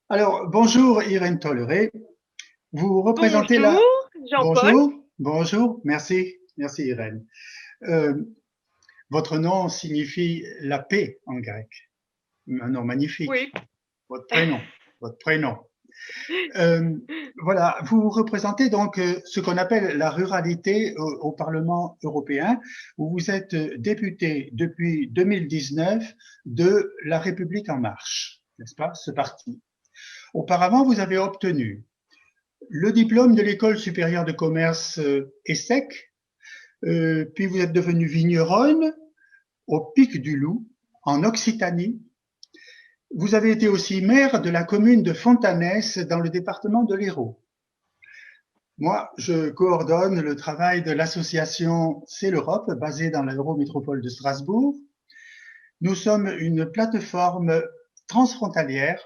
Alors, bonjour Irène Tolleré. Vous représentez Bonjour, la... Jean-Paul. Bonjour, bonjour, merci Irène. Euh, Votre nom signifie la paix en grec. Un nom magnifique. Oui. Votre prénom, votre prénom. Euh, voilà, vous représentez donc ce qu'on appelle la ruralité au Parlement européen, où vous êtes député depuis 2019 de La République en marche, n'est-ce pas, ce parti. Auparavant, vous avez obtenu le diplôme de l'École supérieure de commerce ESSEC, puis vous êtes devenu vigneronne au Pic du Loup, en Occitanie. Vous avez été aussi maire de la commune de Fontanès, dans le département de l'Hérault. Moi, je coordonne le travail de l'association C'est l'Europe, basée dans l'Eurométropole de Strasbourg. Nous sommes une plateforme transfrontalière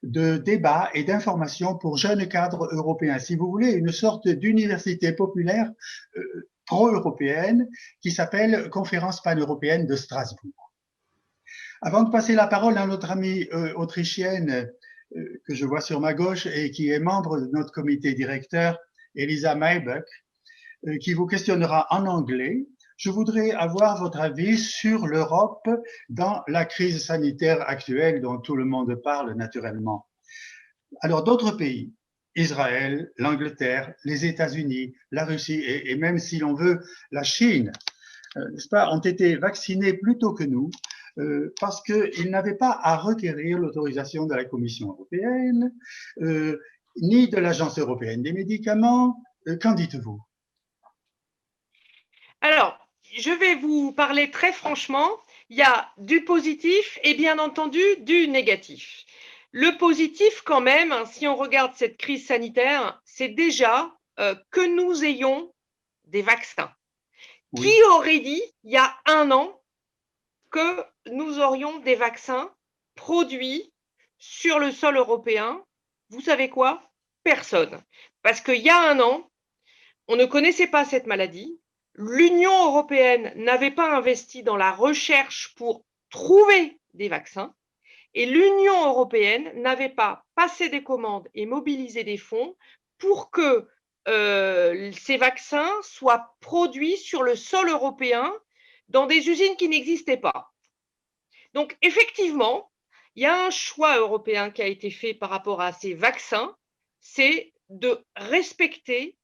de débat et d'information pour jeunes cadres européens. Si vous voulez, une sorte d'université populaire pro-européenne qui s'appelle Conférence pan-européenne de Strasbourg. Avant de passer la parole à notre amie autrichienne que je vois sur ma gauche et qui est membre de notre comité directeur, Elisa Maybuck, qui vous questionnera en anglais, je voudrais avoir votre avis sur l'Europe dans la crise sanitaire actuelle dont tout le monde parle naturellement. Alors d'autres pays, Israël, l'Angleterre, les États-Unis, la Russie et même si l'on veut la Chine, n'est-ce pas, ont été vaccinés plus tôt que nous parce qu'ils n'avaient pas à requérir l'autorisation de la Commission européenne ni de l'Agence européenne des médicaments. Qu'en dites-vous? Alors, je vais vous parler très franchement. Il y a du positif et bien entendu du négatif. Le positif quand même, si on regarde cette crise sanitaire, c'est déjà que nous ayons des vaccins. Qui Oui. aurait dit il y a un an que nous aurions des vaccins produits sur le sol européen? Vous savez quoi? Personne. Parce qu'il y a un an, on ne connaissait pas cette maladie. L'Union européenne n'avait pas investi dans la recherche pour trouver des vaccins. Et l'Union européenne n'avait pas passé des commandes et mobilisé des fonds pour que ces vaccins soient produits sur le sol européen dans des usines qui n'existaient pas. Donc, effectivement, il y a un choix européen qui a été fait par rapport à ces vaccins, c'est de respecter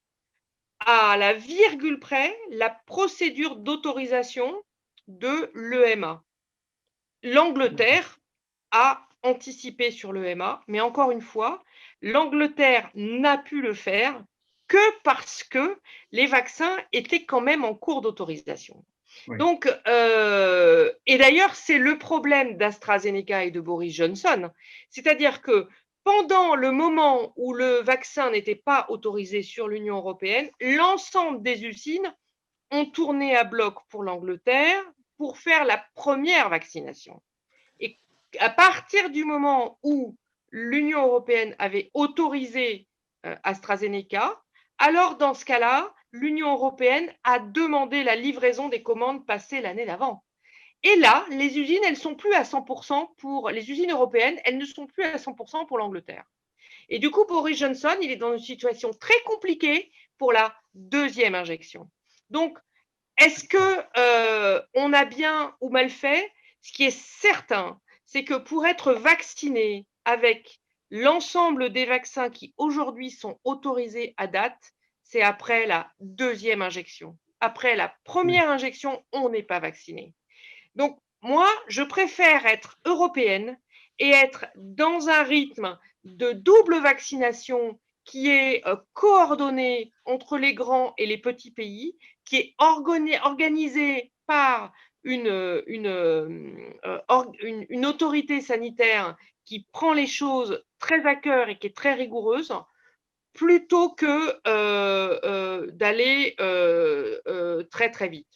à la virgule près la procédure d'autorisation de l'EMA. L'Angleterre a anticipé sur l'EMA, mais encore une fois, l'Angleterre n'a pu le faire que parce que les vaccins étaient quand même en cours d'autorisation. Oui. Donc, et d'ailleurs, c'est le problème d'AstraZeneca et de Boris Johnson. C'est-à-dire que pendant le moment où le vaccin n'était pas autorisé sur l'Union européenne, l'ensemble des usines ont tourné à bloc pour l'Angleterre pour faire la première vaccination. Et à partir du moment où l'Union européenne avait autorisé AstraZeneca, alors dans ce cas-là, l'Union européenne a demandé la livraison des commandes passées l'année d'avant. Et là, les usines, elles sont plus à 100% pour les usines européennes, elles ne sont plus à 100% pour l'Angleterre. Et du coup, Boris Johnson, il est dans une situation très compliquée pour la deuxième injection. Donc, est-ce que on a bien ou mal fait? Ce qui est certain, c'est que pour être vacciné avec l'ensemble des vaccins qui aujourd'hui sont autorisés à date, c'est après la deuxième injection. Après la Oui. première injection, on n'est pas vacciné. Donc, moi, je préfère être européenne et être dans un rythme de double vaccination qui est coordonné entre les grands et les petits pays, qui est organisé par une autorité sanitaire qui prend les choses très à cœur et qui est très rigoureuse, plutôt que d'aller très très vite.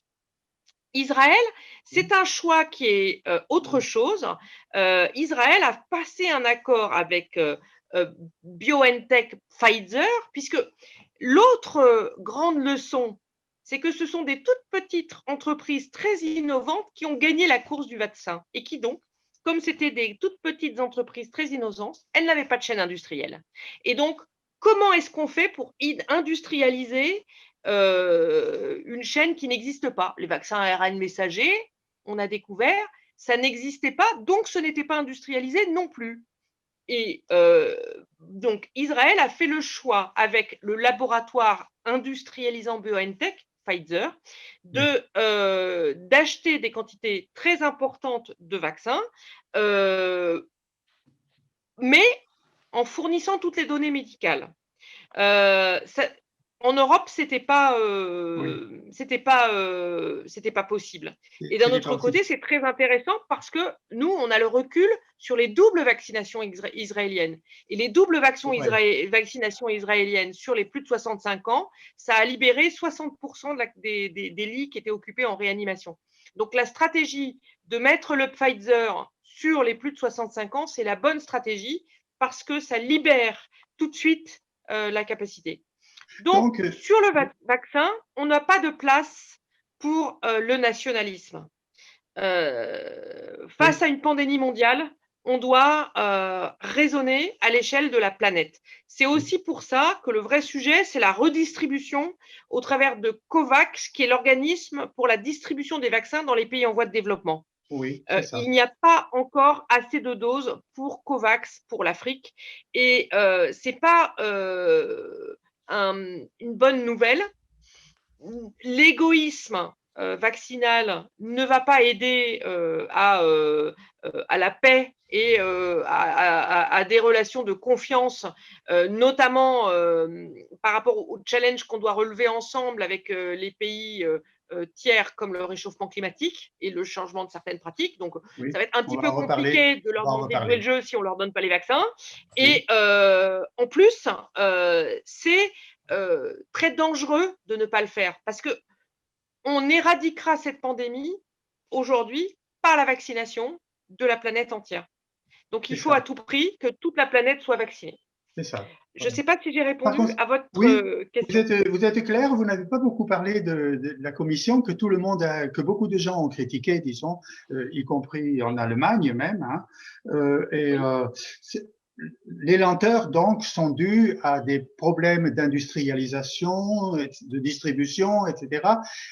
Israël, c'est un choix qui est autre chose. Israël a passé un accord avec BioNTech Pfizer, puisque l'autre grande leçon, c'est que ce sont des toutes petites entreprises très innovantes qui ont gagné la course du vaccin et qui donc comme c'était des toutes petites entreprises très innocentes, elles n'avaient pas de chaîne industrielle. Et donc, comment est-ce qu'on fait pour industrialiser une chaîne qui n'existe pas? Les vaccins ARN messagers, on a découvert, ça n'existait pas, donc ce n'était pas industrialisé non plus. Et donc, Israël a fait le choix, avec le laboratoire industrialisant BioNTech, Pfizer, Oui. d'acheter des quantités très importantes de vaccins, mais en fournissant toutes les données médicales. Ça, en Europe, Oui. c'était pas possible. Et d'un C'était pas autre aussi. côté, c'est très intéressant parce que nous, on a le recul sur les doubles vaccinations israéliennes. Et les doubles Ouais. vaccinations israéliennes sur les plus de 65 ans, ça a libéré 60% des lits qui étaient occupés en réanimation. Donc la stratégie de mettre le Pfizer sur les plus de 65 ans, c'est la bonne stratégie parce que ça libère tout de suite la capacité. Donc, Donc, sur le vaccin, on n'a pas de place pour le nationalisme. Face oui, à une pandémie mondiale, on doit raisonner à l'échelle de la planète. C'est oui, aussi pour ça que le vrai sujet, c'est la redistribution au travers de COVAX, qui est l'organisme pour la distribution des vaccins dans les pays en voie de développement. oui, c'est Il ça. n'y a pas encore assez de doses pour COVAX pour l'Afrique et ce n'est pas une bonne nouvelle. L'égoïsme vaccinal ne va pas aider à la paix et à des relations de confiance, notamment par rapport au challenge qu'on doit relever ensemble avec les pays tiers comme le réchauffement climatique et le changement de certaines pratiques. Donc, ça Oui, va être un on petit va peu en reparler. compliqué de On leur va en demander de jouer le reparler. jeu si on ne leur donne pas les vaccins. Oui, Et en plus, c'est très dangereux de ne pas le faire parce que on éradiquera cette pandémie aujourd'hui par la vaccination de la planète entière. Donc, c'est il faut à ça. tout prix que toute la planète soit vaccinée. C'est ça. Je ne Voilà. sais pas si j'ai Par répondu contre, à votre oui, question. vous êtes clair, vous n'avez pas beaucoup parlé de la commission que tout le monde que beaucoup de gens ont critiqué, disons, y compris en Oui, Allemagne même. Hein. Et oui. les lenteurs, donc, sont dues à des problèmes d'industrialisation, de distribution, etc.,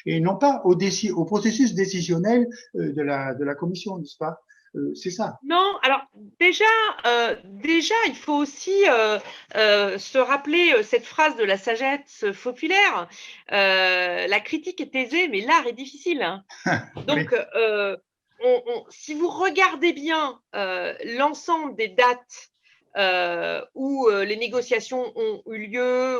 et non pas au processus décisionnel de la commission, n'est-ce pas? C'est ça. Non, alors déjà, il faut aussi se rappeler cette phrase de la sagesse populaire. La critique est aisée, mais l'art est difficile, hein. Oui, Donc, si vous regardez bien l'ensemble des dates où les négociations ont eu lieu,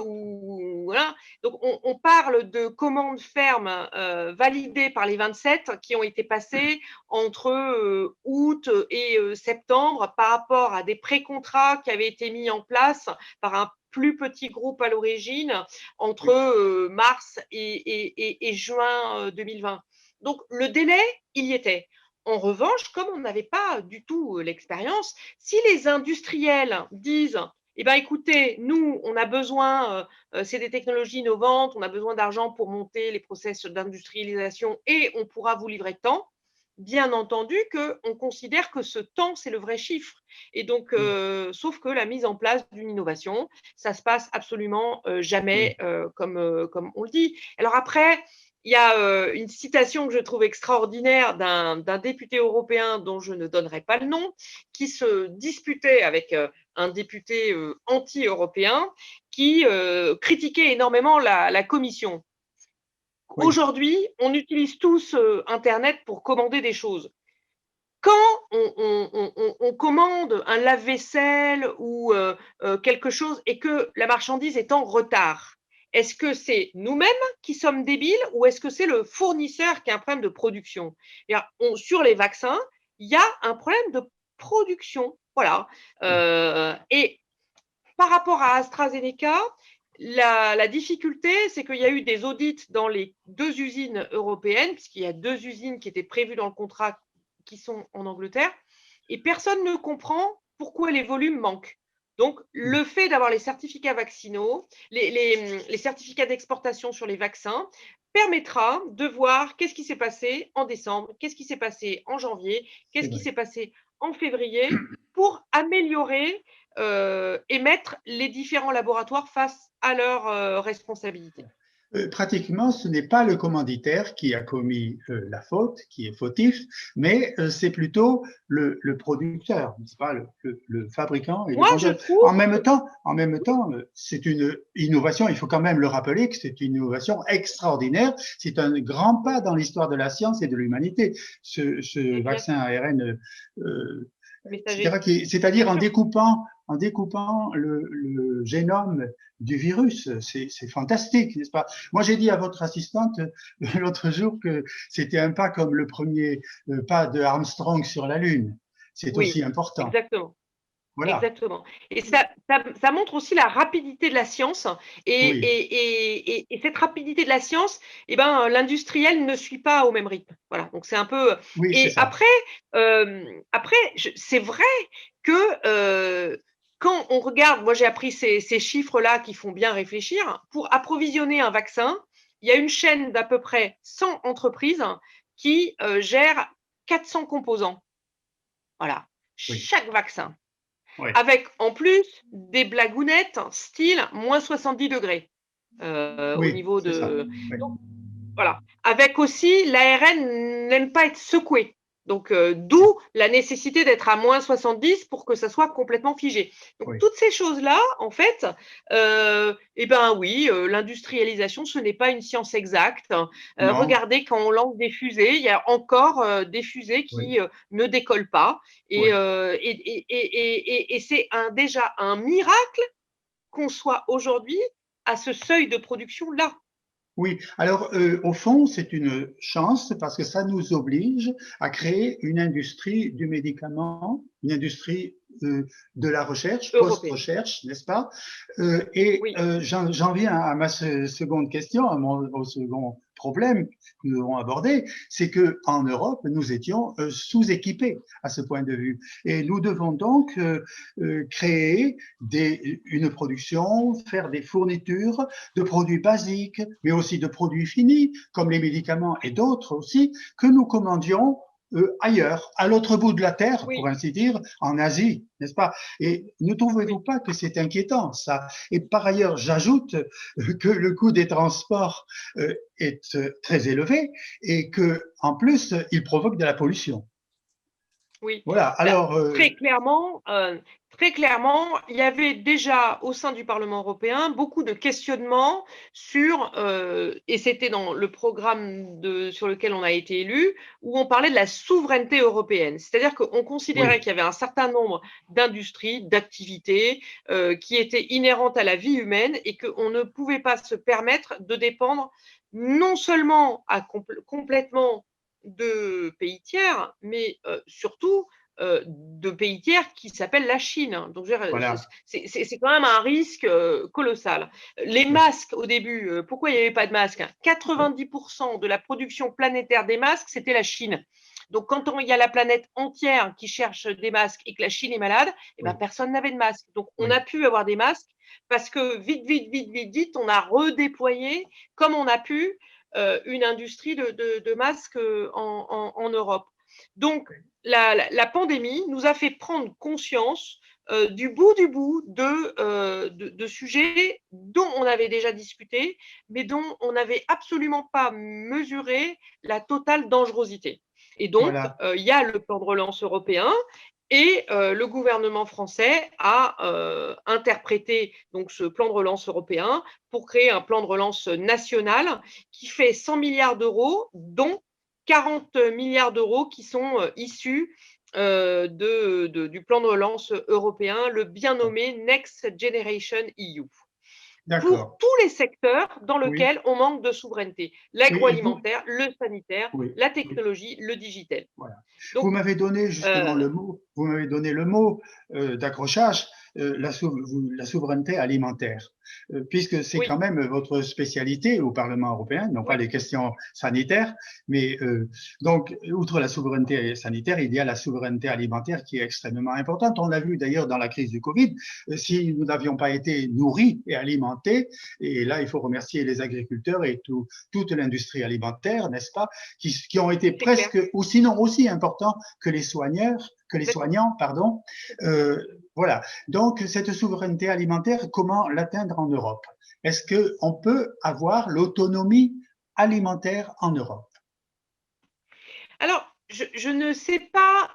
voilà. Donc on parle de commandes fermes validées par les 27 qui ont été passées entre août et septembre par rapport à des pré-contrats qui avaient été mis en place par un plus petit groupe à l'origine entre oui, mars et juin 2020. Donc le délai, il y était. En revanche, comme on n'avait pas du tout l'expérience, si les industriels disent eh bien, écoutez, nous, on a besoin, c'est des technologies innovantes, on a besoin d'argent pour monter les process d'industrialisation et on pourra vous livrer tant, bien entendu qu'on considère que ce temps, c'est le vrai chiffre. Et donc, oui, sauf que la mise en place d'une innovation, ça se passe absolument oui, jamais comme on le dit. Alors après, il y a une citation que je trouve extraordinaire d'un député européen dont je ne donnerai pas le nom, qui se disputait avec un député anti-européen qui critiquait énormément la Commission. oui, Aujourd'hui, on utilise tous Internet pour commander des choses. Quand on commande un lave-vaisselle ou quelque chose et que la marchandise est en retard, est-ce que c'est nous-mêmes qui sommes débiles ou est-ce que c'est le fournisseur qui a un problème de production? Sur les vaccins, il y a un problème de production. Voilà. oui, Et par rapport à AstraZeneca, la difficulté, c'est qu'il y a eu des audits dans les deux usines européennes, puisqu'il y a deux usines qui étaient prévues dans le contrat qui sont en Angleterre, et personne ne comprend pourquoi les volumes manquent. Donc, le fait d'avoir les certificats vaccinaux, les certificats d'exportation sur les vaccins, permettra de voir qu'est-ce qui s'est passé en décembre, qu'est-ce qui s'est passé en janvier, c'est qu'est-ce qui vrai. s'est passé en février pour améliorer et mettre les différents laboratoires face à leurs responsabilités. Pratiquement, ce n'est pas le commanditaire qui a commis la faute, qui est fautif, mais c'est plutôt le producteur, n'est-ce pas, le fabricant et le Moi, je vendeur. trouve, En même temps, c'est une innovation. Il faut quand même le rappeler que c'est une innovation extraordinaire. C'est un grand pas dans l'histoire de la science et de l'humanité. Ce exact, vaccin ARN, messager, c'est-à-dire bien sûr. en découpant le génome du virus. C'est fantastique, n'est-ce pas? Moi, j'ai dit à votre assistante l'autre jour que c'était un pas comme le premier pas de Armstrong sur la Lune. C'est Oui, aussi important. exactement. Voilà. Exactement. Et ça montre aussi la rapidité de la science Oui, et cette rapidité de la science, eh ben, l'industriel ne suit pas au même rythme. Voilà, donc c'est un peu oui, c'est et ça. après c'est vrai que, quand on regarde moi j'ai appris ces chiffres-là qui font bien réfléchir. Pour approvisionner un vaccin, il y a une chaîne d'à peu près 100 entreprises qui, gèrent 400 composants. Voilà, Oui, chaque vaccin. oui, Avec en plus des blagounettes style -70 degrés au oui, niveau c'est ça. de Oui, donc voilà. Avec aussi l'ARN n'aime pas être secoué. Donc d'où la nécessité d'être à -70 pour que ça soit complètement figé. Donc oui. toutes ces choses-là, en fait, et ben oui, l'industrialisation, ce n'est pas une science exacte. Non, Regardez quand on lance des fusées, il y a encore, des fusées oui, qui, ne décollent pas oui. et c'est déjà un miracle qu'on soit aujourd'hui à ce seuil de production-là. Oui, alors au fond, c'est une chance parce que ça nous oblige à créer une industrie du médicament, une industrie de la recherche, Européenne. post-recherche, n'est-ce pas? Oui, J'en viens à ma seconde question, au second problème que nous devons aborder, c'est que en Europe, nous étions sous-équipés à ce point de vue, et nous devons donc créer une production, faire des fournitures de produits basiques, mais aussi de produits finis, comme les médicaments et d'autres aussi, que nous commandions ailleurs, à l'autre bout de la Terre, pour oui, ainsi dire, en Asie, n'est-ce pas? Et ne trouvez-vous oui. pas que c'est inquiétant, ça? Et par ailleurs, j'ajoute que le coût des transports est très élevé et que, en plus, il provoque de la pollution. Oui, Voilà. bah, Alors, très clairement, il y avait déjà au sein du Parlement européen beaucoup de questionnements sur, et c'était dans le programme sur lequel on a été élu, où on parlait de la souveraineté européenne. C'est-à-dire qu'on considérait oui, qu'il y avait un certain nombre d'industries, d'activités qui étaient inhérentes à la vie humaine et qu'on ne pouvait pas se permettre de dépendre non seulement complètement de pays tiers, mais surtout de pays tiers qui s'appellent la Chine. Donc, voilà. c'est quand même un risque colossal. Les Oui, masques, au début, pourquoi il n'y avait pas de masques? 90% de la production planétaire des masques, c'était la Chine. Donc, quand il y a la planète entière qui cherche des masques et que la Chine est malade, eh ben, oui, personne n'avait de masque. Donc, on oui. a pu avoir des masques parce que vite, on a redéployé comme on a pu une industrie de masques en Europe. Donc, la pandémie nous a fait prendre conscience du bout de sujets dont on avait déjà discuté, mais dont on n'avait absolument pas mesuré la totale dangerosité. Et donc, Voilà. il y a le plan de relance européen et le gouvernement français a interprété donc ce plan de relance européen pour créer un plan de relance national qui fait 100 milliards d'euros, dont 40 milliards d'euros qui sont issus du plan de relance européen, le bien nommé Next Generation EU, pour D'accord. tous les secteurs dans Oui, lesquels on manque de souveraineté, oui, et vous, l'agroalimentaire, le sanitaire, oui, la oui. technologie, le digital. Voilà. Vous Donc, m'avez donné justement euh, le mot, vous m'avez donné le mot d'accrochage, la souveraineté alimentaire. puisque c'est Oui, quand même votre spécialité au Parlement européen, non pas oui, les questions sanitaires, mais donc, outre la souveraineté sanitaire, il y a la souveraineté alimentaire qui est extrêmement importante. On l'a vu d'ailleurs dans la crise du Covid, si nous n'avions pas été nourris et alimentés, et là, il faut remercier les agriculteurs et toute l'industrie alimentaire, n'est-ce pas, qui ont été c'est clair. presque, ou sinon aussi importants que les Complètement. soignants, pardon. Euh, voilà. Donc, cette souveraineté alimentaire, comment l'atteindre en Europe? Est-ce qu'on peut avoir l'autonomie alimentaire en Europe? Alors, je ne sais pas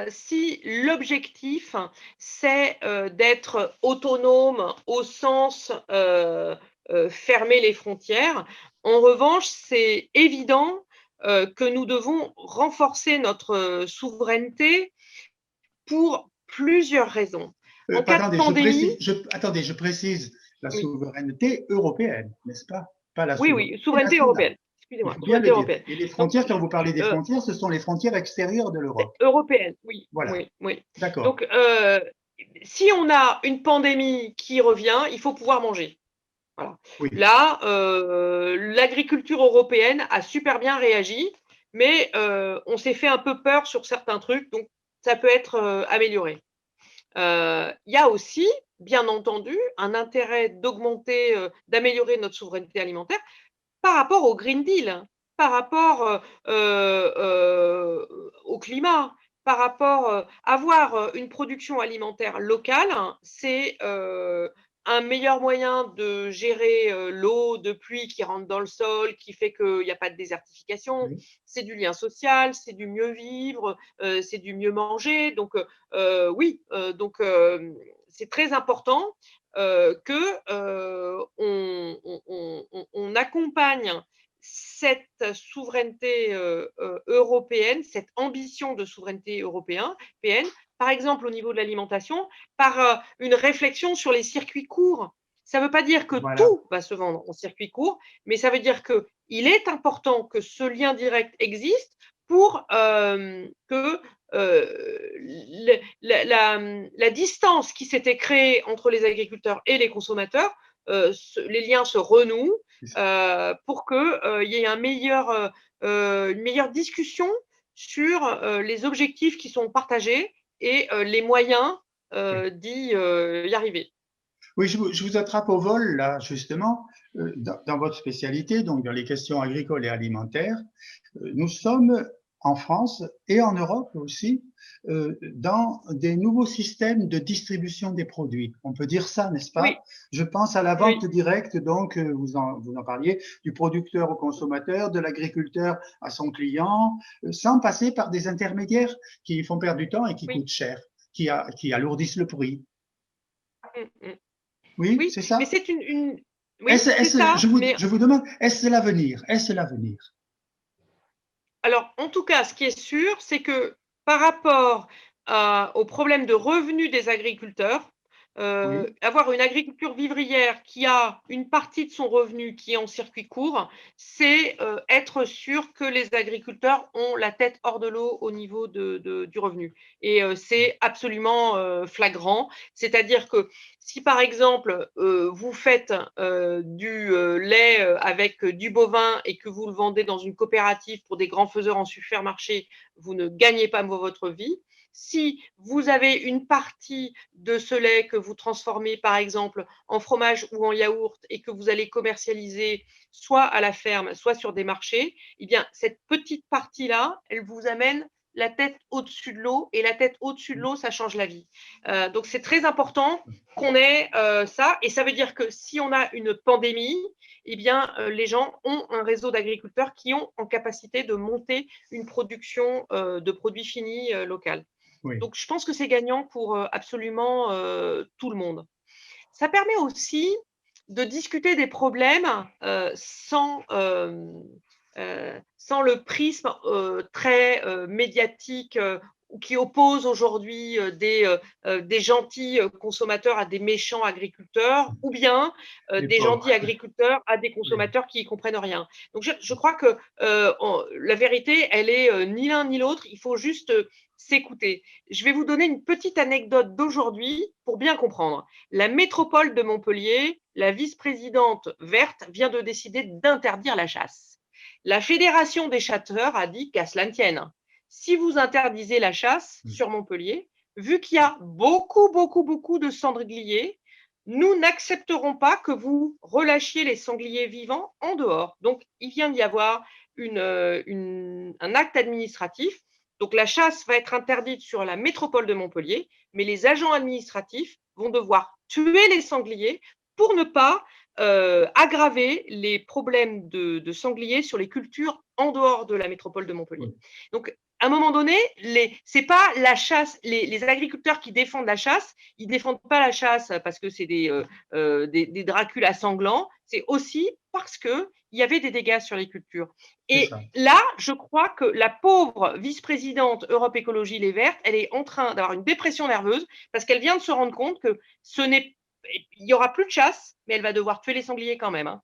si l'objectif, c'est d'être autonome au sens fermer les frontières. En revanche, c'est évident que nous devons renforcer notre souveraineté pour plusieurs raisons. En cas de Attendez, pandémie, je précise la oui, souveraineté européenne, n'est-ce pas? Pas la oui, souveraineté oui, souveraineté nationale. européenne. Il Excusez-moi, faut bien souveraineté le dire. européenne. Et les Donc, frontières, quand vous parlez des euh, frontières, ce sont les frontières extérieures de l'Europe. européenne, oui, Voilà. oui, oui. D'accord. Donc, si on a une pandémie qui revient, il faut pouvoir manger. Voilà. Oui. Là, l'agriculture européenne a super bien réagi, mais on s'est fait un peu peur sur certains trucs, donc ça peut être amélioré. Il y a aussi, bien entendu, un intérêt d'augmenter, d'améliorer notre souveraineté alimentaire par rapport au Green Deal, par rapport au climat, par rapport avoir une production alimentaire locale, c'est un meilleur moyen de gérer l'eau de pluie qui rentre dans le sol, qui fait qu'il n'y a pas de désertification. Oui. C'est du lien social, c'est du mieux vivre, c'est du mieux manger. Donc oui, donc c'est très important que on accompagne cette souveraineté européenne, cette ambition de souveraineté européenne, par exemple au niveau de l'alimentation, par une réflexion sur les circuits courts. Ça ne veut pas dire que Voilà. tout va se vendre en circuit court, mais ça veut dire qu'il est important que ce lien direct existe pour que la distance qui s'était créée entre les agriculteurs et les consommateurs, les liens se renouent pour qu'il y ait une meilleure discussion sur les objectifs qui sont partagés et les moyens Oui. d'y y arriver. Oui, je vous attrape au vol, là, justement, dans votre spécialité, donc dans les questions agricoles et alimentaires. Nous sommes en France et en Europe aussi dans des nouveaux systèmes de distribution des produits. On peut dire ça, n'est-ce Oui, pas? Je pense à la vente oui, directe, donc vous en parliez, du producteur au consommateur, de l'agriculteur à son client, sans passer par des intermédiaires qui font perdre du temps et qui oui. coûtent cher, qui alourdissent le prix. Mm, mm. Oui, Oui, c'est mais ça? c'est une. Oui, c'est ça, mais Je vous demande, est-ce l'avenir? Est-ce l'avenir? alors, en tout cas, ce qui est sûr, c'est que par rapport au problème de revenus des agriculteurs, Oui, avoir une agriculture vivrière qui a une partie de son revenu qui est en circuit court, c'est être sûr que les agriculteurs ont la tête hors de l'eau au niveau du revenu. Et c'est absolument flagrant. C'est-à-dire que si par exemple vous faites du lait avec du bovin et que vous le vendez dans une coopérative pour des grands faiseurs en supermarché, vous ne gagnez pas votre vie. Si vous avez une partie de ce lait que vous transformez par exemple en fromage ou en yaourt et que vous allez commercialiser soit à la ferme, soit sur des marchés, eh bien cette petite partie-là, elle vous amène la tête au-dessus de l'eau et la tête au-dessus de l'eau, ça change la vie. Donc c'est très important qu'on ait ça et ça veut dire que si on a une pandémie, eh bien les gens ont un réseau d'agriculteurs qui ont en capacité de monter une production de produits finis locale. oui. Donc, je pense que c'est gagnant pour absolument tout le monde. Ça permet aussi de discuter des problèmes sans le prisme très médiatique qui oppose aujourd'hui des gentils consommateurs à des méchants agriculteurs ou bien Les des gentils pauvres. agriculteurs à des Oui. consommateurs qui n'y comprennent rien. Donc, je crois que la vérité, elle est ni l'un ni l'autre. Il faut juste s'écouter. Je vais vous donner une petite anecdote d'aujourd'hui pour bien comprendre. La métropole de Montpellier, la vice-présidente verte vient de décider d'interdire la chasse. La Fédération des chasseurs a dit qu'à cela ne tienne, si vous interdisez la chasse sur Montpellier, vu qu'il y a beaucoup de sangliers, nous n'accepterons pas que vous relâchiez les sangliers vivants en dehors. Donc, il vient d'y avoir un acte administratif. Donc, la chasse va être interdite sur la métropole de Montpellier, mais les agents administratifs vont devoir tuer les sangliers pour ne pas aggraver les problèmes de sangliers sur les cultures en dehors de la métropole de Montpellier. Donc, à un moment donné, c'est pas la chasse, les agriculteurs qui défendent la chasse, ils défendent pas la chasse parce que c'est des Dracula sanglants, c'est aussi parce que il y avait des dégâts sur les cultures. Et là, je crois que la pauvre vice-présidente Europe Écologie Les Verts, elle est en train d'avoir une dépression nerveuse parce qu'elle vient de se rendre compte que il n'y aura plus de chasse, mais elle va devoir tuer les sangliers quand même. Hein.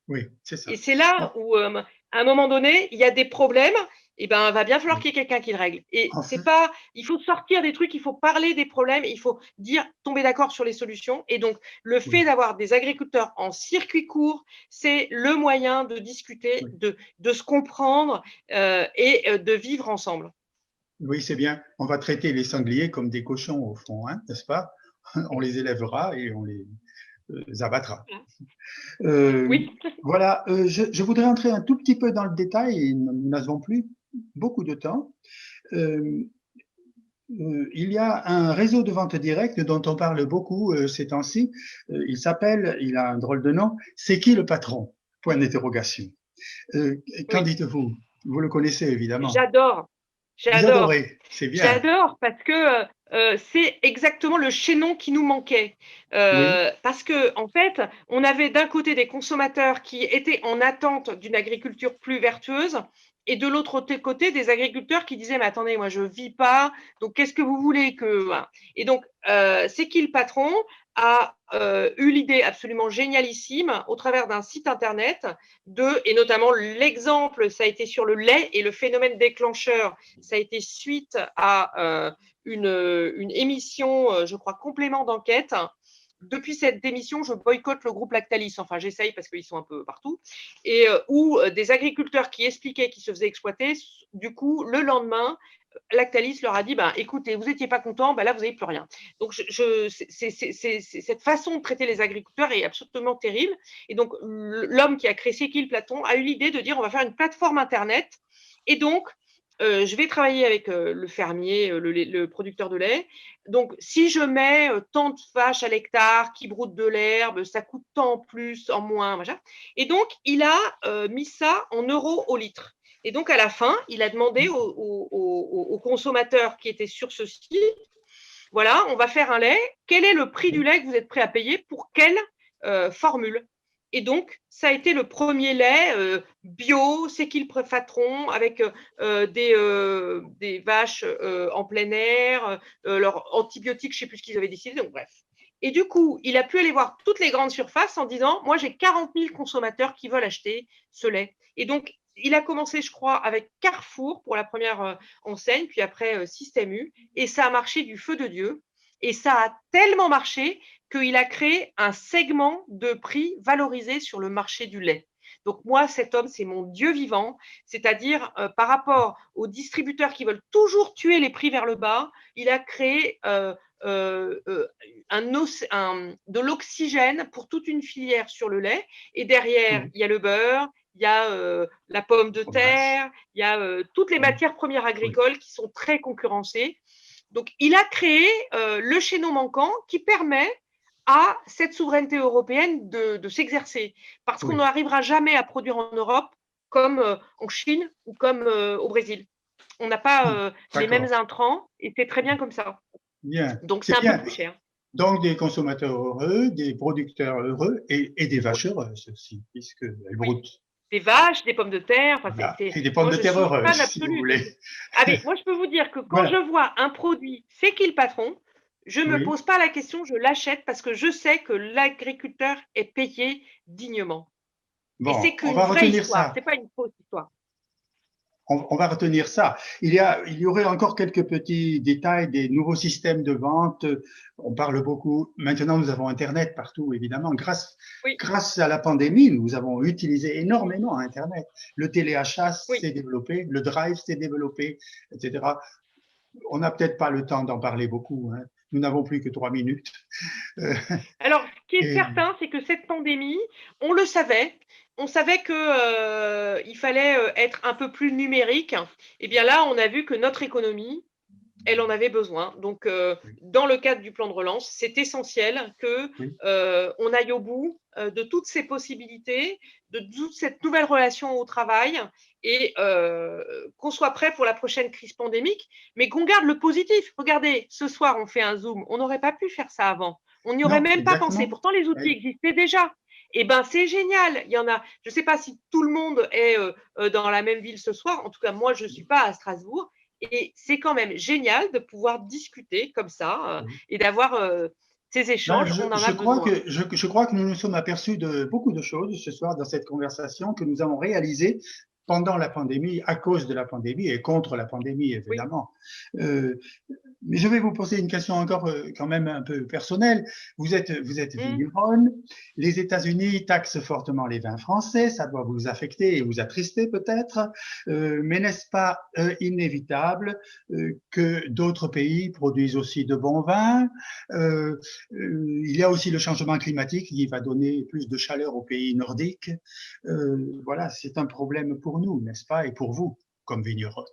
Oui, c'est ça. Et c'est là où, à un moment donné, il y a des problèmes. Et ben, il va bien falloir qu'il y ait quelqu'un qui le règle. Et c'est pas, il faut sortir des trucs, il faut parler des problèmes, il faut tomber d'accord sur les solutions. Et donc, le fait d'avoir des agriculteurs en circuit court, c'est le moyen de discuter, de se comprendre et de vivre ensemble. Oui, c'est bien. On va traiter les sangliers comme des cochons au fond, hein, n'est-ce pas? On les élèvera et on les abattra. Oui. Voilà, je voudrais entrer un tout petit peu dans le détail, et nous n'avons plus beaucoup de temps. Il y a un réseau de vente directe dont on parle beaucoup ces temps-ci. Il a un drôle de nom, c'est qui le patron? Point d'interrogation. Qu'en dites-vous? Vous le connaissez évidemment. J'adore. Vous adorez, c'est bien. J'adore parce que c'est exactement le chaînon qui nous manquait. Parce que en fait, on avait d'un côté des consommateurs qui étaient en attente d'une agriculture plus vertueuse et de l'autre côté des agriculteurs qui disaient mais attendez, moi je vis pas, donc qu'est-ce que vous voulez que… Et donc, c'est qui le patron a eu l'idée absolument génialissime au travers d'un site internet et notamment l'exemple, ça a été sur le lait et le phénomène déclencheur, ça a été suite à une émission, je crois, complément d'enquête. Depuis cette démission, je boycotte le groupe Lactalis. Enfin, j'essaye parce qu'ils sont un peu partout. Et où des agriculteurs qui expliquaient qu'ils se faisaient exploiter, du coup, le lendemain, Lactalis leur a dit écoutez, vous n'étiez pas content, là, vous n'avez plus rien. Donc, cette façon de traiter les agriculteurs est absolument terrible. Et donc, l'homme qui a créé C'est qui le Platon a eu l'idée de dire on va faire une plateforme Internet. Et donc, je vais travailler avec le fermier, le producteur de lait. Donc, si je mets tant de vaches à l'hectare qui broutent de l'herbe, ça coûte tant en plus, en moins, machin. Et donc, il a mis ça en euros au litre. Et donc, à la fin, il a demandé aux consommateurs qui étaient sur ce site, voilà, on va faire un lait. Quel est le prix du lait que vous êtes prêt à payer pour quelle formule? Et donc, ça a été le premier lait bio, c'est qui le patron, avec des vaches en plein air, leurs antibiotiques, je ne sais plus ce qu'ils avaient décidé, donc bref. Et du coup, il a pu aller voir toutes les grandes surfaces en disant, moi j'ai 40 000 consommateurs qui veulent acheter ce lait. Et donc, il a commencé, je crois, avec Carrefour pour la première enseigne, puis après Système U, et ça a marché du feu de Dieu. Et ça a tellement marché qu'il a créé un segment de prix valorisé sur le marché du lait. Donc moi, cet homme, c'est mon Dieu vivant, c'est-à-dire par rapport aux distributeurs qui veulent toujours tuer les prix vers le bas, il a créé de l'oxygène pour toute une filière sur le lait. Et derrière, il y a le beurre, il y a la pomme de terre, il y a toutes les matières premières agricoles qui sont très concurrencées. Donc, il a créé le chaînon manquant qui permet à cette souveraineté européenne de s'exercer. Parce qu'on n'arrivera jamais à produire en Europe comme en Chine ou comme au Brésil. On n'a pas les mêmes intrants et c'est très bien comme ça. Bien. Donc, c'est un peu plus cher. Donc, des consommateurs heureux, des producteurs heureux et des vaches heureuses aussi, puisqu'elles broutent. Des vaches, des pommes de terre. Voilà. Et des pommes de terre heureuses, si vous voulez. Ah, mais moi, je peux vous dire que quand je vois un produit, c'est qui le patron, je ne me pose pas la question, je l'achète parce que je sais que l'agriculteur est payé dignement. Bon, et c'est on va qu'une vraie retenir histoire, ça. ce n'est pas une fausse histoire. on va retenir ça. Il y aurait encore quelques petits détails, des nouveaux systèmes de vente. On parle beaucoup. Maintenant, nous avons Internet partout, évidemment. Oui, Grâce à la pandémie, nous avons utilisé énormément Internet. Le téléachat oui. s'est développé, le drive s'est développé, etc. On n'a peut-être pas le temps d'en parler beaucoup, hein. Nous n'avons plus que 3 minutes. Euh, Alors, ce qui est et certain, c'est que cette pandémie, on le savait. On savait que, il fallait être un peu plus numérique. Et bien là, on a vu que notre économie, elle en avait besoin. Donc, oui, dans le cadre du plan de relance, c'est essentiel que oui. on aille au bout de toutes ces possibilités, de toute cette nouvelle relation au travail et qu'on soit prêt pour la prochaine crise pandémique, mais qu'on garde le positif. Regardez, ce soir, on fait un Zoom. On n'aurait pas pu faire ça avant. On n'y aurait Non, même pas pensé. exactement. Pourtant, les outils existaient déjà. Eh ben, c'est génial. Il y en a. Je ne sais pas si tout le monde est dans la même ville ce soir. En tout cas, moi, je ne suis pas à Strasbourg. Et c'est quand même génial de pouvoir discuter comme ça Oui. et d'avoir ces Ben, échanges. On en a besoin. je crois que nous nous sommes aperçus de beaucoup de choses ce soir dans cette conversation que nous avons réalisées pendant la pandémie, à cause de la pandémie et contre la pandémie, Oui. évidemment. Euh, mais je vais vous poser une question encore quand même un peu personnelle. Vous êtes Mmh. vigneronne. Les États-Unis taxent fortement les vins français. Ça doit vous affecter et vous attrister peut-être. Mais n'est-ce pas inévitable que d'autres pays produisent aussi de bons vins? Il y a aussi le changement climatique qui va donner plus de chaleur aux pays nordiques. Voilà, c'est un problème pour nous, n'est-ce pas, et pour vous, comme vigneronne.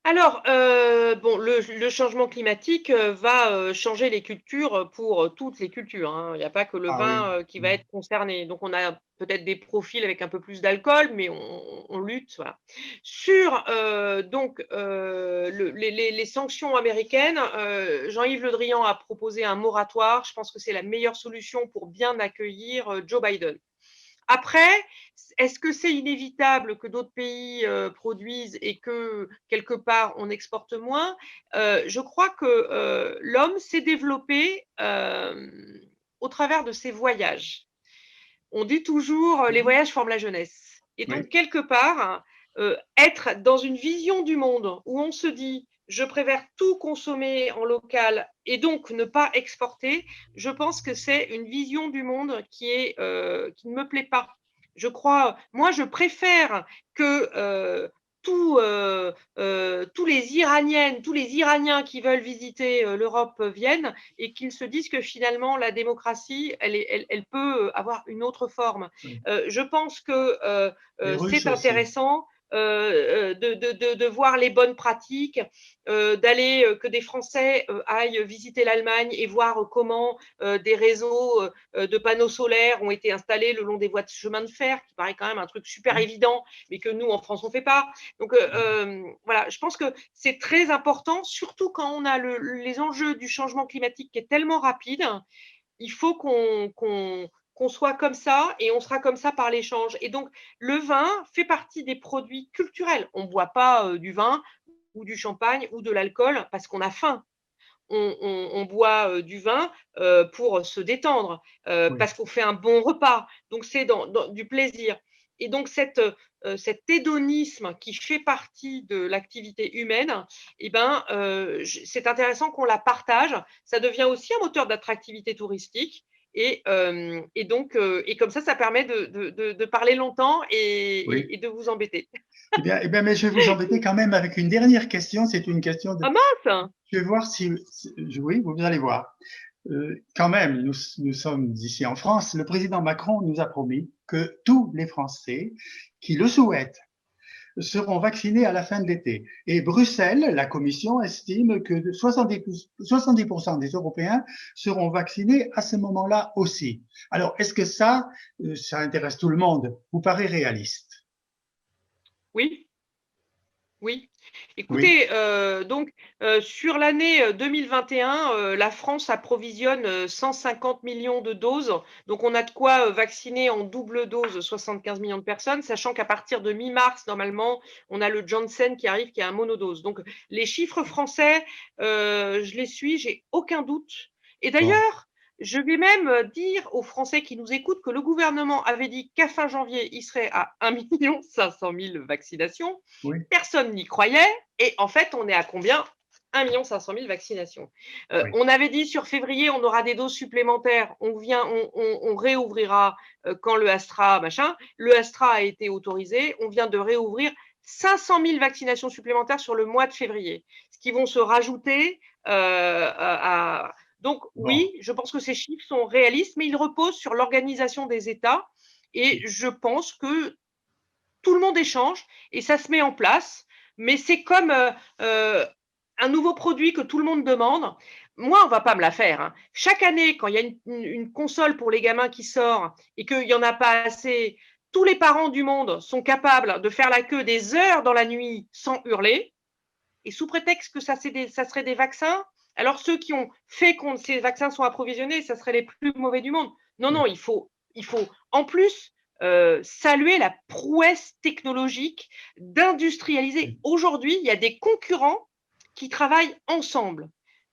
Alors, bon, le changement climatique va changer les cultures pour toutes les cultures, hein. Il n'y a pas que le Ah oui. vin qui va être concerné. Donc, on a peut-être des profils avec un peu plus d'alcool, mais on lutte. Voilà. Sur donc les sanctions américaines, Jean-Yves Le Drian a proposé un moratoire. Je pense que c'est la meilleure solution pour bien accueillir Joe Biden. Après, est-ce que c'est inévitable que d'autres pays produisent et que quelque part on exporte moins? Je crois que l'homme s'est développé au travers de ses voyages. On dit toujours les Mhm. voyages forment la jeunesse. Et donc, Oui, quelque part, être dans une vision du monde où on se dit je préfère tout consommer en local et donc ne pas exporter, je pense que c'est une vision du monde qui ne me plaît pas. Je crois, moi, je préfère que tous les Iraniennes, tous les Iraniens qui veulent visiter l'Europe viennent et qu'ils se disent que finalement la démocratie, elle peut avoir une autre forme. oui. Je pense que Les Russes c'est aussi. intéressant de voir les bonnes pratiques, d'aller que des Français aillent visiter l'Allemagne et voir comment des réseaux de panneaux solaires ont été installés le long des voies de chemin de fer, qui paraît quand même un truc super Oui, évident, mais que nous en France on fait pas. Donc voilà, je pense que c'est très important, surtout quand on a les enjeux du changement climatique qui est tellement rapide. Il faut qu'on soit comme ça et on sera comme ça par l'échange. Et donc, le vin fait partie des produits culturels. On ne boit pas du vin ou du champagne ou de l'alcool parce qu'on a faim. On boit du vin pour se détendre, oui, parce qu'on fait un bon repas. Donc, c'est dans du plaisir. Et donc, cet hédonisme qui fait partie de l'activité humaine, eh ben, c'est intéressant qu'on la partage. Ça devient aussi un moteur d'attractivité touristique. Et donc, et comme ça permet de parler longtemps oui. et de vous embêter. Eh bien, mais je vais vous embêter quand même avec une dernière question. C'est une question de. Ah mince! Je vais voir oui, vous allez voir. Quand même, nous sommes ici en France. Le président Macron nous a promis que tous les Français qui le souhaitent seront vaccinés à la fin de l'été. Et Bruxelles, la Commission, estime que 70% des Européens seront vaccinés à ce moment-là aussi. Alors, est-ce que ça intéresse tout le monde, vous paraît réaliste? Oui. Oui. Oui, Écoutez, donc sur l'année 2021, la France approvisionne 150 millions de doses. Donc on a de quoi vacciner en double dose 75 millions de personnes, sachant qu'à partir de mi-mars, normalement, on a le Janssen qui arrive, qui a un monodose. Donc les chiffres français, je les suis, j'ai aucun doute. Et bon, d'ailleurs, Je vais même dire aux Français qui nous écoutent que le gouvernement avait dit qu'à fin janvier, il serait à 1 500 000 vaccinations. Oui. Personne n'y croyait. Et en fait, on est à combien? 1 500 000 vaccinations. Oui. On avait dit sur février, on aura des doses supplémentaires. On réouvrira quand le Astra, machin. Le Astra a été autorisé. On vient de réouvrir 500 000 vaccinations supplémentaires sur le mois de février, ce qui vont se rajouter à. Donc oui, je pense que ces chiffres sont réalistes, mais ils reposent sur l'organisation des États. Et je pense que tout le monde échange et ça se met en place. Mais c'est comme un nouveau produit que tout le monde demande. Moi, on ne va pas me la faire. Hein. Chaque année, quand il y a une console pour les gamins qui sort et qu'il n'y en a pas assez, tous les parents du monde sont capables de faire la queue des heures dans la nuit sans hurler. Et sous prétexte que ça serait des vaccins, alors ceux qui ont fait que ces vaccins sont approvisionnés, ça serait les plus mauvais du monde. Non, non, il faut en plus saluer la prouesse technologique d'industrialiser. Aujourd'hui, il y a des concurrents qui travaillent ensemble.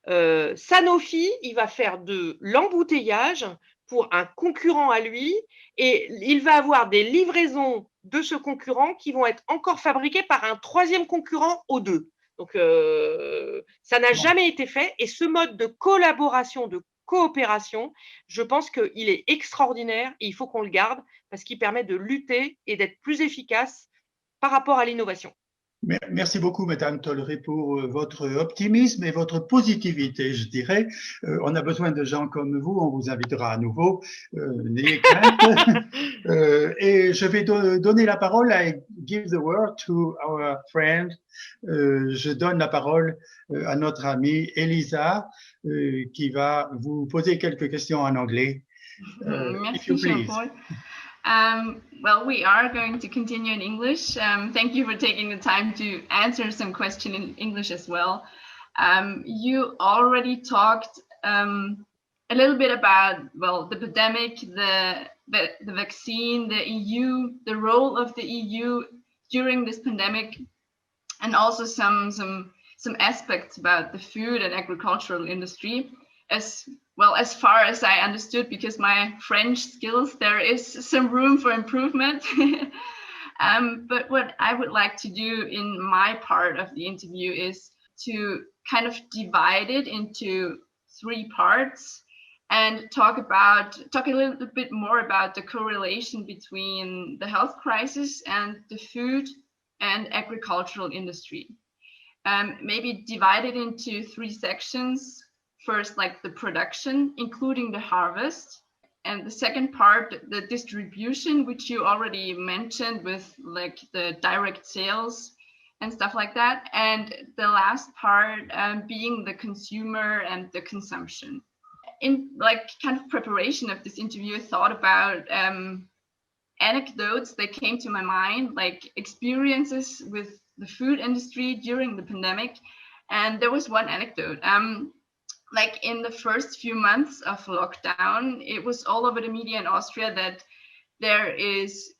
Sanofi, il va faire de l'embouteillage pour un concurrent à lui et il va avoir des livraisons de ce concurrent qui vont être encore fabriquées par un troisième concurrent aux deux. Donc, ça n'a jamais été fait et ce mode de collaboration, de coopération, je pense qu'il est extraordinaire et il faut qu'on le garde parce qu'il permet de lutter et d'être plus efficace par rapport à l'innovation. Merci beaucoup, Madame Tolleré, pour votre optimisme et votre positivité, je dirais. On a besoin de gens comme vous, on vous invitera à nouveau. N'ayez crainte. Et je vais donner la parole, I give the word to our friend. Je donne la parole à notre amie Elisa, qui va vous poser quelques questions en anglais. Merci, Jean-Paul. Well, we are going to continue in English. Thank you for taking the time to answer some questions in English as well. You already talked a little bit about, well, the pandemic, the vaccine, the EU, the role of the EU during this pandemic, and also some aspects about the food and agricultural industry. As well, as far as I understood, because my French skills, there is some room for improvement. But what I would like to do in my part of the interview is to kind of divide it into 3 parts and talk a little bit more about the correlation between the health crisis and the food and agricultural industry. Maybe divide it into 3 sections. First, like the production, including the harvest. And the second part, the distribution, which you already mentioned with like the direct sales and stuff like that. And the last part being the consumer and the consumption. In like kind of preparation of this interview, I thought about anecdotes that came to my mind, like experiences with the food industry during the pandemic. And there was one anecdote. Like in the first few months of lockdown, it was all over the media in Austria that there is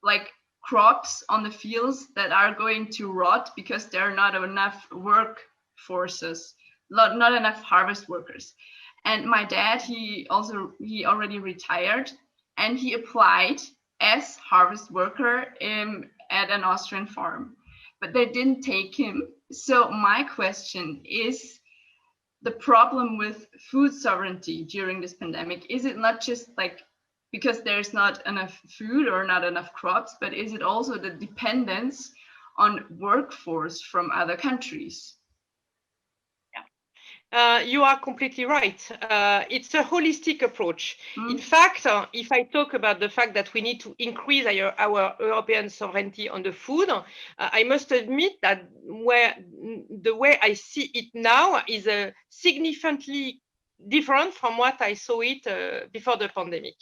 like crops on the fields that are going to rot because there are not enough workforces, not enough harvest workers. And my dad, he already retired and he applied as harvest worker at an Austrian farm, but they didn't take him. So my question is, the problem with food sovereignty during this pandemic, is it not just like because there's not enough food or not enough crops, but is it also the dependence on workforce from other countries? You are completely right. It's a holistic approach. In fact, if I talk about the fact that we need to increase our European sovereignty on the food, I must admit that the way I see it now is significantly different from what I saw it before the pandemic.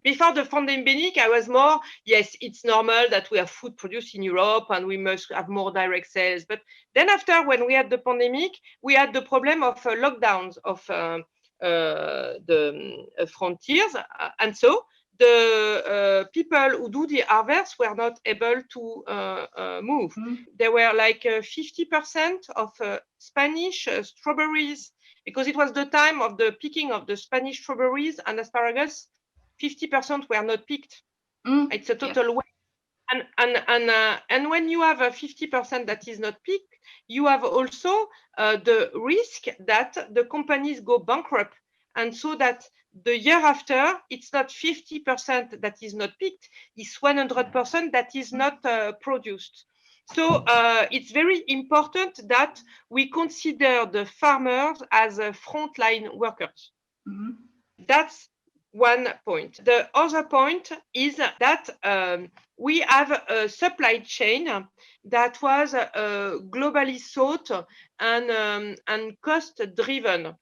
Before the pandemic, I was more, yes, it's normal that we have food produced in Europe and we must have more direct sales. But then after, when we had the pandemic, we had the problem of lockdowns of the frontiers. And so the people who do the harvest were not able to move. There were like 50% of Spanish strawberries because it was the time of the picking of the Spanish strawberries and asparagus. 50% were not picked. It's a total waste. And when you have a 50% that is not picked, you have also the risk that the companies go bankrupt. And so that the year after, it's not 50% that is not picked, it's 100% that is not produced. So it's very important that we consider the farmers as frontline workers. That's one point. The other point is that we have a supply chain that was globally thought and cost driven.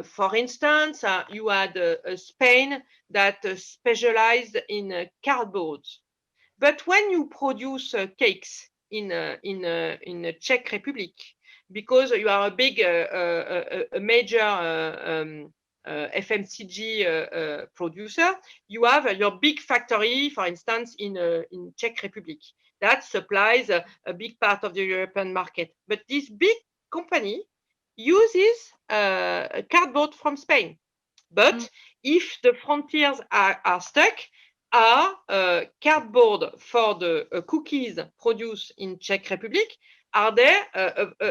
For instance, you had Spain that specialized in cardboard. But when you produce cakes in Czech Republic, because you are a big, a major FMCG producer, you have your big factory, for instance, in Czech Republic that supplies a big part of the European market. But this big company uses cardboard from Spain. But if the frontiers are stuck, are cardboard for the cookies produced in Czech Republic, are they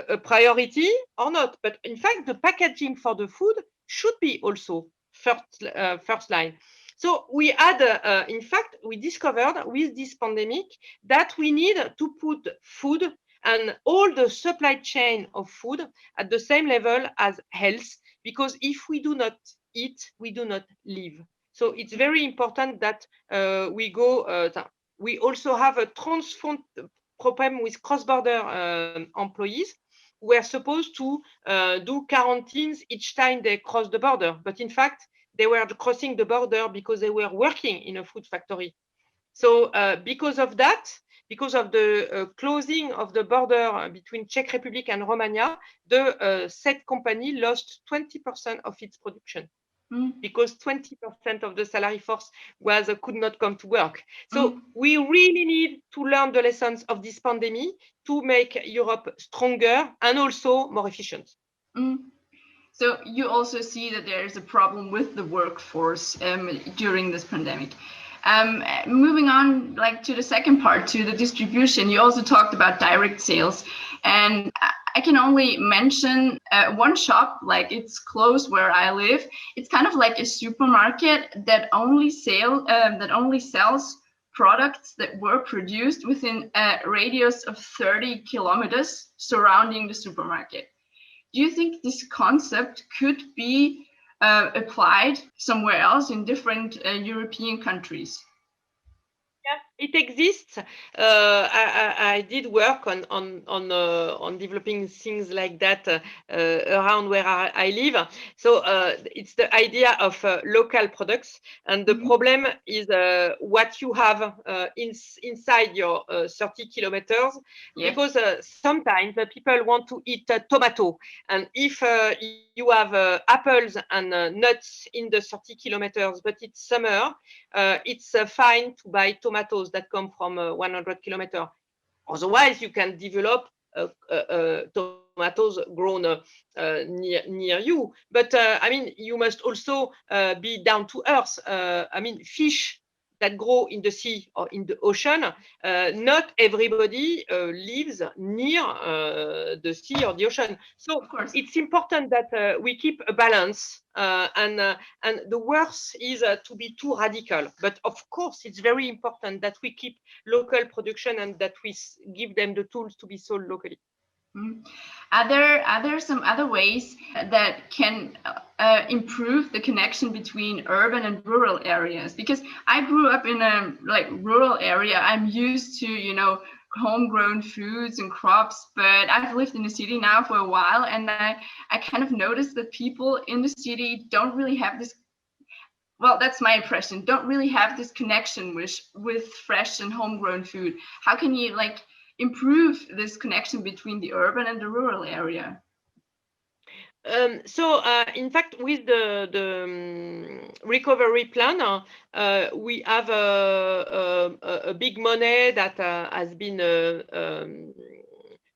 a priority or not? But in fact, the packaging for the food should be also first line. So we had, in fact, we discovered with this pandemic that we need to put food and all the supply chain of food at the same level as health, because if we do not eat, we do not live. So it's very important that we go. We also have a transfront problem with cross-border employees who are supposed to do quarantines each time they cross the border. But in fact, they were crossing the border because they were working in a food factory. So because of that, because of the closing of the border between Czech Republic and Romania, the said company lost 20% of its production. Because 20% of the salary force could not come to work. So we really need to learn the lessons of this pandemic to make Europe stronger and also more efficient. So you also see that there is a problem with the workforce during this pandemic. Moving on, to the second part, to the distribution, you also talked about direct sales, and I can only mention one shop, it's close where I live. It's kind of like a supermarket that only sells products that were produced within a radius of 30 kilometers surrounding the supermarket. Do you think this concept could be applied somewhere else in different European countries? Yeah, it exists. I did work on developing things like that around where I live. So it's the idea of local products, and the problem is what you have inside your 30 kilometers. Yeah. Because sometimes people want to eat tomato, and if you have apples and nuts in the 30 kilometers, but it's summer, it's fine to buy tomatoes that come from 100 kilometers. Otherwise, you can develop tomatoes grown near you. But you must also be down to earth. Fish that grow in the sea or in the ocean, not everybody lives near the sea or the ocean. So of course, it's important that we keep a balance, and the worst is to be too radical. But of course, it's very important that we keep local production and that we give them the tools to be sold locally. Are there some other ways that can improve the connection between urban and rural areas? Because I grew up in a rural area. I'm used to homegrown foods and crops, but I've lived in the city now for a while, and I kind of noticed that people in the city don't really have this. Well, that's my impression. Don't really have this connection with fresh and homegrown food. How can you improve this connection between the urban and the rural area? In fact, with the recovery plan, we have a big money that has been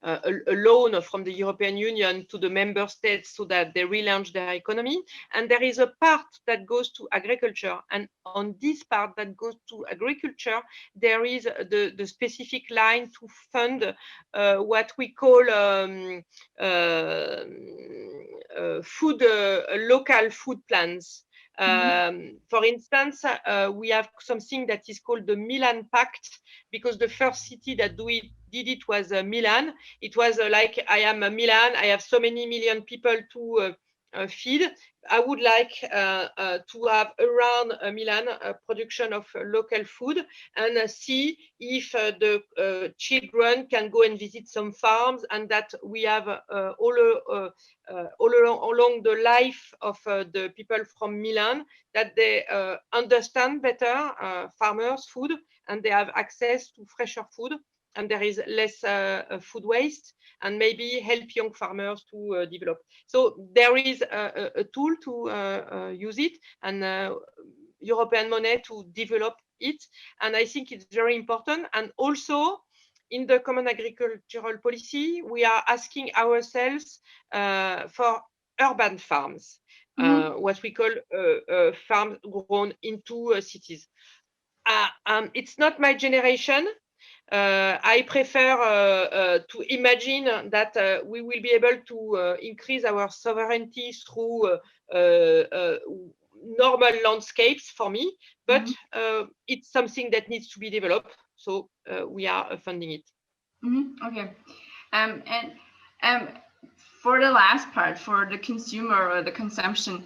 a loan from the European Union to the member states so that they relaunch their economy. And there is a part that goes to agriculture. And on this part that goes to agriculture, there is the specific line to fund what we call local food plans. For instance, we have something that is called the Milan Pact, because the first city that did it was Milan. It was like, I am Milan, I have so many million people to feed. I would like to have around Milan a production of local food, and see if the children can go and visit some farms, and that we have all along the life of the people from Milan, that they understand better farmers' food, and they have access to fresher food, and there is less food waste, and maybe help young farmers to develop. So there is a tool to use it, and European money to develop it. And I think it's very important. And also, in the Common Agricultural Policy, we are asking ourselves for urban farms, what we call farms grown into cities. It's not my generation. I prefer to imagine that we will be able to increase our sovereignty through normal landscapes for me, but it's something that needs to be developed. So we are funding it. Okay. And for the last part, for the consumer or the consumption,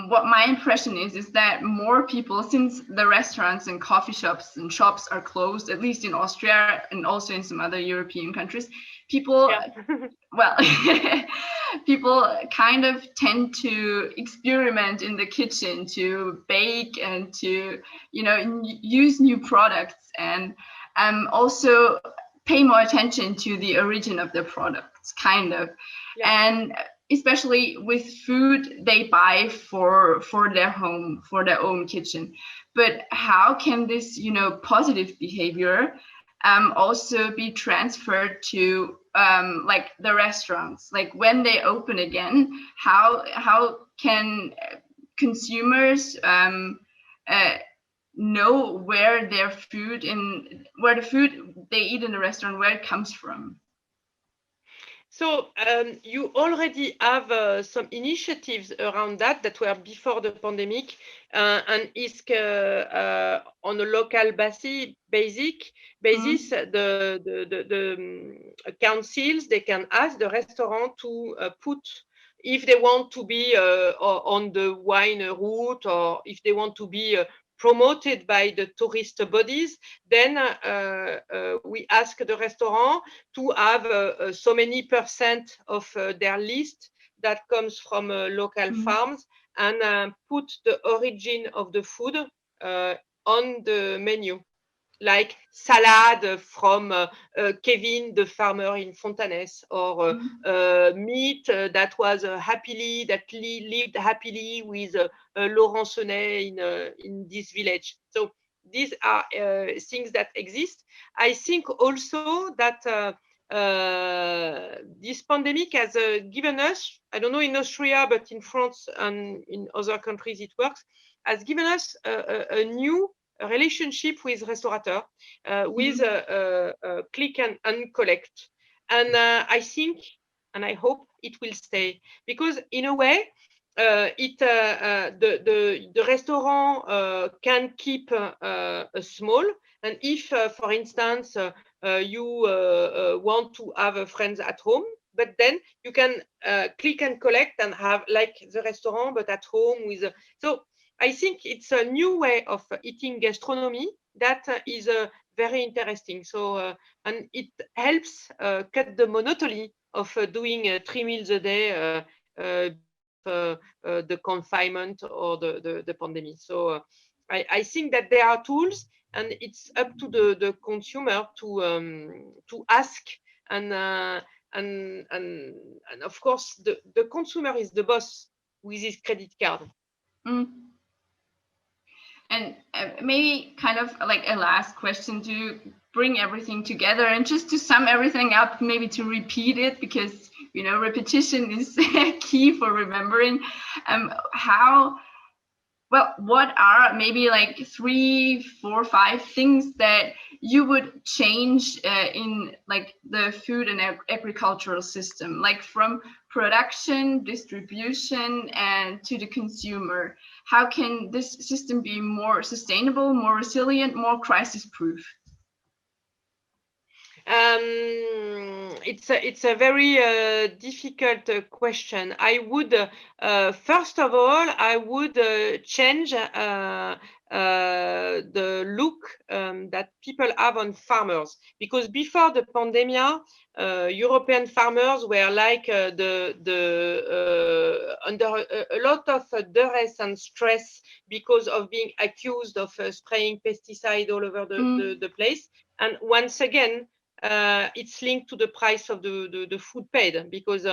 what my impression is that more people, since the restaurants and coffee shops and shops are closed, at least in Austria and also in some other European countries, people, well, people kind of tend to experiment in the kitchen, to bake and to, you know, use new products, and also pay more attention to the origin of the products, kind of. And especially with food they buy for their home, for their own kitchen. But how can this, you know, positive behavior also be transferred to like the restaurants? Like when they open again, how can consumers know where their food where the food they eat in the restaurant, where it comes from? So you already have some initiatives around that were before the pandemic, and is on a local basis. The councils, they can ask the restaurant to put, if they want to be on the wine route, or if they want to be promoted by the tourist bodies, then we ask the restaurant to have so many % of their list that comes from local farms, and put the origin of the food on the menu, like salad from Kevin, the farmer in Fontanes, or meat that was lived happily with Laurent Senet in this village. So these are things that exist. I think also that this pandemic has given us, I don't know in Austria, but in France and in other countries it works, has given us a new relationship with restaurateur, with click and collect. And I think, and I hope it will stay, because in a way, the restaurant can keep small. And if, for instance, you want to have friends at home, but then you can click and collect and have like the restaurant, but at home with. So I think it's a new way of eating gastronomy that is very interesting. So, and it helps cut the monotony of doing 3 meals a day, the confinement or the pandemic. So I think that there are tools, and it's up to the consumer to ask, and of course the consumer is the boss with his credit card. And maybe kind of like a last question to bring everything together and just to sum everything up, maybe to repeat it, because repetition is key for remembering. What are maybe like 3, 4, 5 things that you would change in like the food and agricultural system, like from production, distribution, and to the consumer? How can this system be more sustainable, more resilient, more crisis-proof? It's a very difficult question. I would first of all I would change the look that people have on farmers, because before the pandemic, European farmers were like under a lot of duress and stress because of being accused of spraying pesticide all over the place. And once again, it's linked to the price of the food paid, because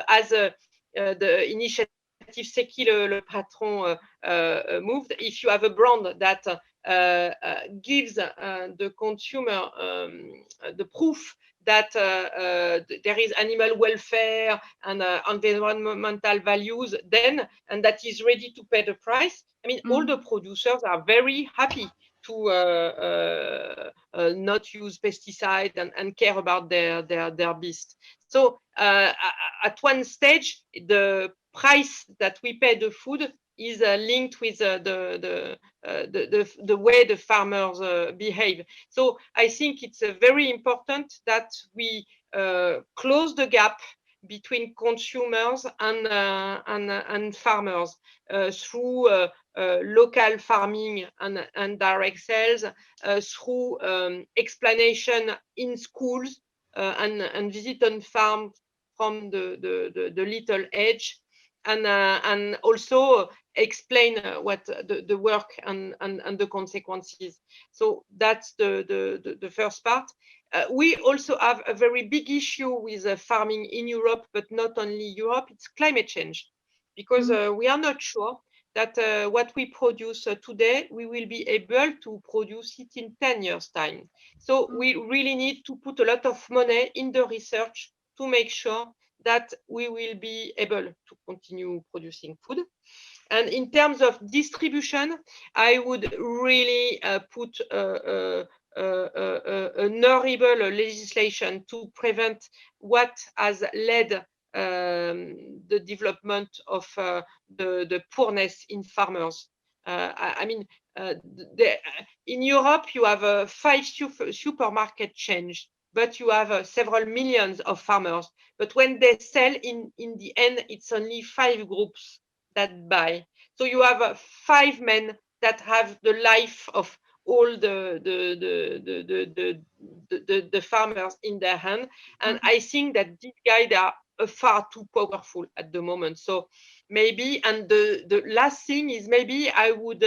as the initiative Seki, le patron, moved, if you have a brand that gives the consumer the proof that there is animal welfare and environmental values, then, and that is ready to pay the price, I mean, all the producers are very happy to not use pesticide and care about their beast. So at one stage, the price that we pay the food is linked with the way the farmers behave. So I think it's very important that we close the gap between consumers and farmers through local farming and direct sales, through explanation in schools and visit on farm from the little age, and also explain what the work and the consequences. So that's the first part. We also have a very big issue with farming in Europe, but not only Europe, it's climate change, because we are not sure that what we produce today, we will be able to produce it in 10 years' time. So we really need to put a lot of money in the research to make sure that we will be able to continue producing food. And in terms of distribution, I would really put a horrible legislation to prevent what has led the development of the poorness in farmers. I mean, in Europe, you have 5 supermarket chains, but you have several millions of farmers. But when they sell, in the end, it's only 5 groups that buy. So you have 5 men that have the life of all the farmers in their hand. And I think that these guys are far too powerful at the moment. So maybe, and the last thing is, maybe I would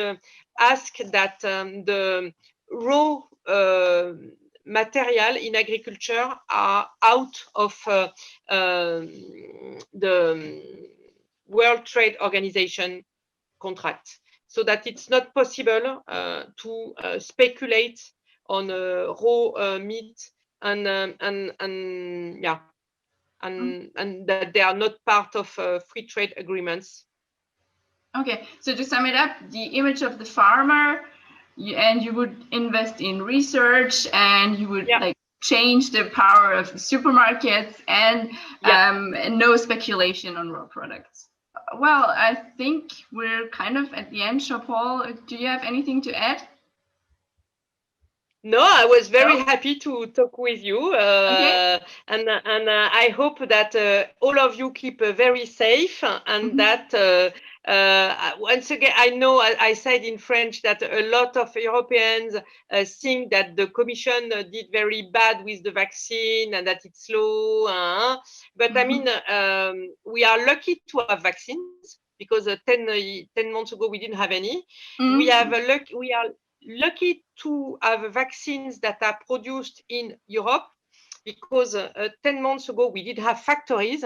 ask that the raw material in agriculture are out of the World Trade Organization contract, so that it's not possible to speculate on raw meat and that they are not part of free trade agreements. Okay, so to sum it up, the image of the farmer, and you would invest in research, and you would like change the power of the supermarkets, and no speculation on raw products. Well, I think we're kind of at the end. Jean-Paul, do you have anything to add? No, I was very happy to talk with you, and I hope that all of you keep very safe, and that once again, I know I said in French that a lot of Europeans think that the Commission did very bad with the vaccine and that it's slow, but I mean, we are lucky to have vaccines, because 10 months ago we didn't have any. We are lucky to have vaccines that are produced in Europe, because 10 months ago, we did have factories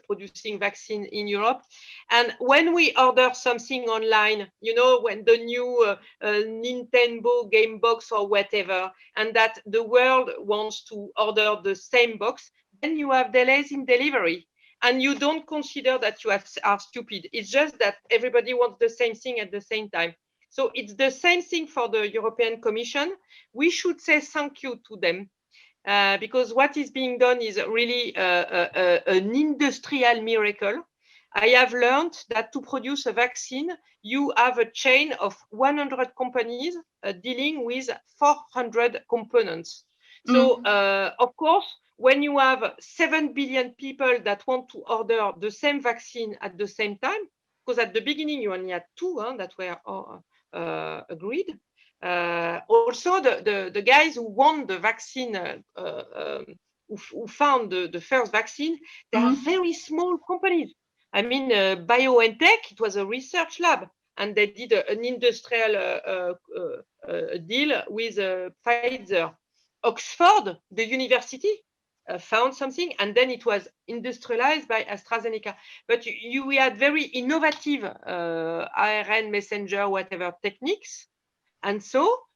producing vaccine in Europe. And when we order something online, you know, when the new Nintendo game box or whatever, and that the world wants to order the same box, then you have delays in delivery. And you don't consider that you are stupid. It's just that everybody wants the same thing at the same time. So it's the same thing for the European Commission. We should say thank you to them. Because what is being done is really an industrial miracle. I have learned that to produce a vaccine, you have a chain of 100 companies dealing with 400 components. So, of course, when you have 7 billion people that want to order the same vaccine at the same time, because at the beginning you only had 2 that were agreed. Also, the guys who won the vaccine, who found the first vaccine, they are very small companies. I mean, BioNTech, it was a research lab, and they did an industrial deal with Pfizer. Oxford, the university, found something, and then it was industrialized by AstraZeneca. But we had very innovative ARN messenger, whatever techniques. And so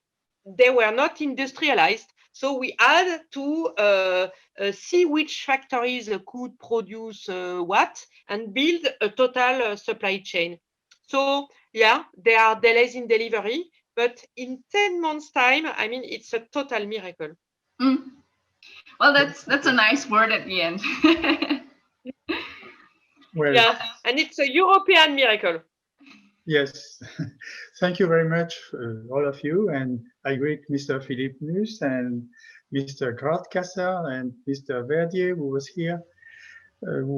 they were not industrialized. So we had to see which factories could produce what and build a total supply chain. So yeah, there are delays in delivery, but in 10 months' time, I mean, it's a total miracle. Well, that's a nice word at the end. Well, yeah, and it's a European miracle. Yes, thank you very much, all of you, and I greet Mr. Philippe Nuss and Mr. Gradkasser and Mr. Verdier, who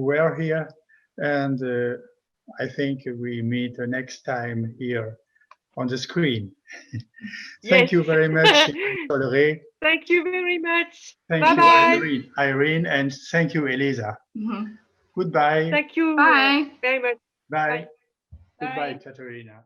were here, and I think we meet next time here on the screen. Thank you very much, Soleré. Thank you very much. Thank Bye-bye. you, Irene, and thank you, Elisa. Goodbye. Thank you Bye. very much. Bye. Bye. Goodbye, Bye. Katerina.